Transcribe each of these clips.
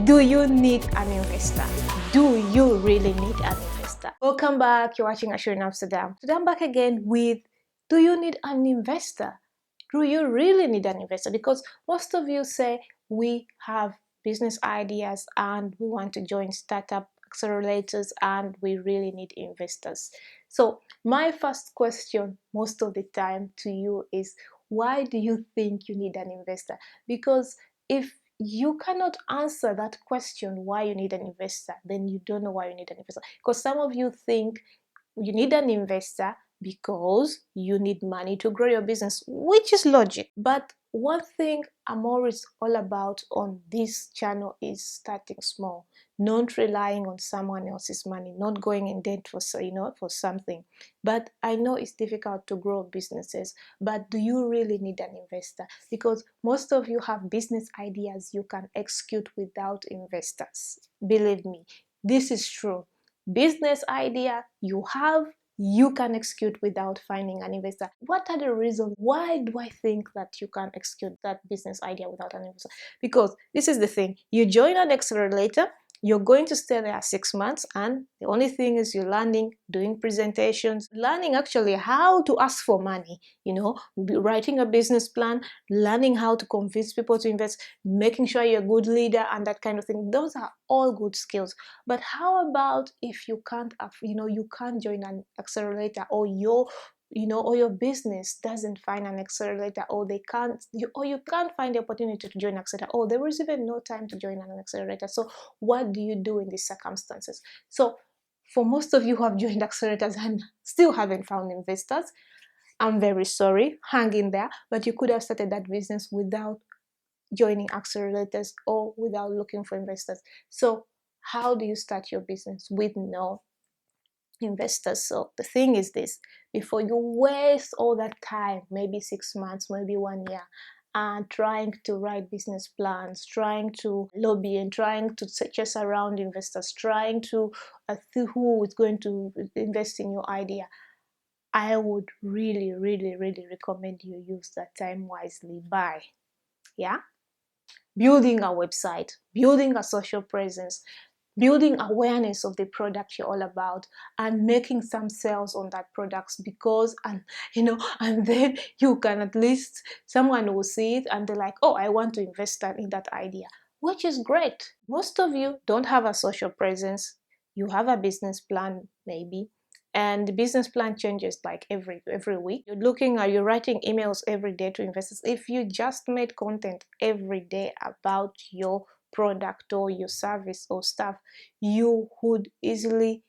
Do you need an investor? Do you really need an investor? Welcome back. You're watching ACIERO in Amsterdam. Today I'm back again with, do you need an investor? Do you really need an investor? Because most of you say we have business ideas and we want to join startup accelerators and we really need investors. So my first question most of the time to you is, why do you think you need an investor? Because if you cannot answer that question, why you need an investor, then you don't know why you need an investor. Because some of you think you need an investor because you need money to grow your business, which is logic. But one thing I'm always all about on this channel is starting small, not relying on someone else's money, not going in debt for for something. But I know it's difficult to grow businesses, but do you really need an investor? Because most of you have business ideas you can execute without investors. Believe me, this is true. Business idea you can execute without finding an investor. What are the reasons? Why do I think that you can execute that business idea without an investor? Because this is the thing. You join an accelerator, you're going to stay there 6 months, and the only thing is you're learning, doing presentations, learning actually how to ask for money, writing a business plan, learning how to convince people to invest, making sure you're a good leader and that kind of thing. Those are all good skills. But how about if you can't join an accelerator, or your business doesn't find an accelerator, or you can't find the opportunity to join an accelerator, or there is even no time to join an accelerator. So what do you do in these circumstances? So for most of you who have joined accelerators and still haven't found investors, I'm very sorry, hang in there. But you could have started that business without joining accelerators or without looking for investors. So how do you start your business with no investors? So the thing is this: before you waste all that time, maybe 6 months, maybe 1 year, and trying to write business plans, trying to lobby and trying to chase around investors, trying to see who is going to invest in your idea, I would really, really, really recommend you use that time wisely by building a website, building a social presence, building awareness of the product you're all about, and making some sales on that products. Because and then you can, at least someone will see it and they're like, oh, I want to invest in that idea, which is great. Most of you don't have a social presence. You have a business plan maybe, and the business plan changes like every week. You're writing emails every day to investors. If you just made content every day about your product or your service or stuff, you would easily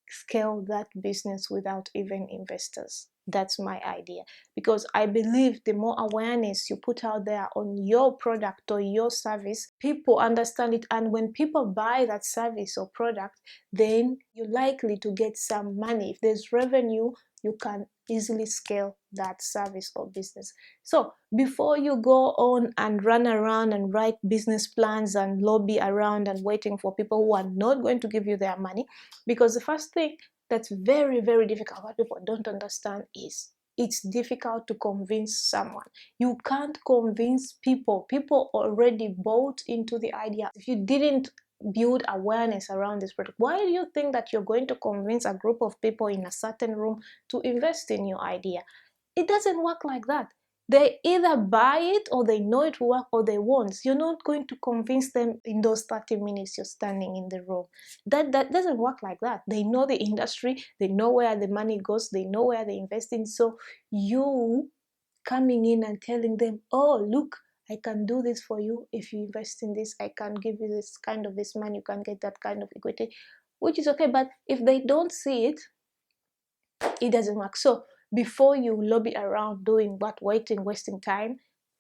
scale that business without even investors. That's my idea, because I believe the more awareness you put out there on your product or your service, people understand it, and when people buy that service or product, then you're likely to get some money. If there's revenue, you can easily scale that service or business. So before you go on and run around and write business plans and lobby around and waiting for people who are not going to give you their money, because the first thing that's very, very difficult, what people don't understand, is it's difficult to convince someone. You can't convince people. People already bought into the idea. If you didn't build awareness around this product, why do you think that you're going to convince a group of people in a certain room to invest in your idea? It doesn't work like that. They either buy it, or they know it will work, or they won't. You're not going to convince them in those 30 minutes you're standing in the room. That doesn't work like that. They know the industry, they know where the money goes, they know where they invest in. So you coming in and telling them, oh, look, I can do this for you. If you invest in this, I can give you this money, you can get that kind of equity, which is okay. But if they don't see it, it doesn't work. So before you lobby around doing what, waiting, wasting time,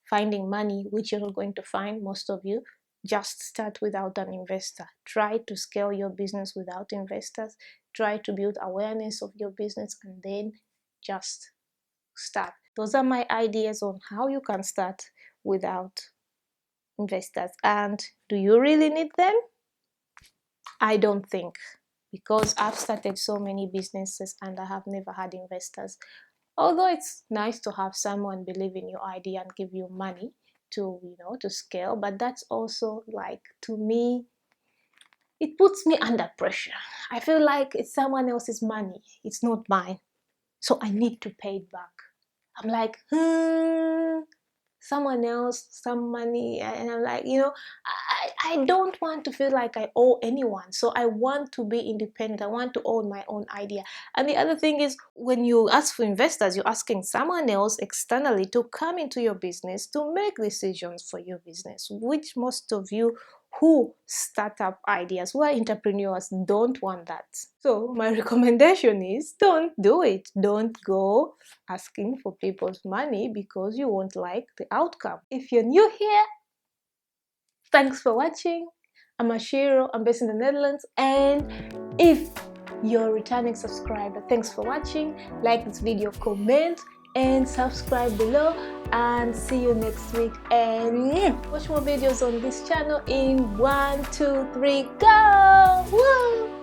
finding money, which you're not going to find, most of you, just start without an investor. Try to scale your business without investors. Try to build awareness of your business, and then just start. Those are my ideas on how you can start without investors. And do you really need them? I don't think, because I've started so many businesses and I have never had investors. Although it's nice to have someone believe in your idea and give you money to scale, but that's also, like, to me, it puts me under pressure. I feel like it's someone else's money. It's not mine. So I need to pay it back. I'm like, someone else some money, and I'm like, I don't want to feel like I owe anyone. So I want to be independent. I want to own my own idea. And the other thing is, when you ask for investors, you're asking someone else externally to come into your business to make decisions for your business, which most of you who start up ideas, who are entrepreneurs, don't want that. So my recommendation is, don't do it. Don't go asking for people's money because you won't like the outcome. If you're new here, thanks for watching. I'm ACIERO, I'm based in the Netherlands, and if you're a returning subscriber, thanks for watching. Like this video, comment, and subscribe below, and see you next week. And watch more videos on this channel in 1, 2, 3, go! Woo!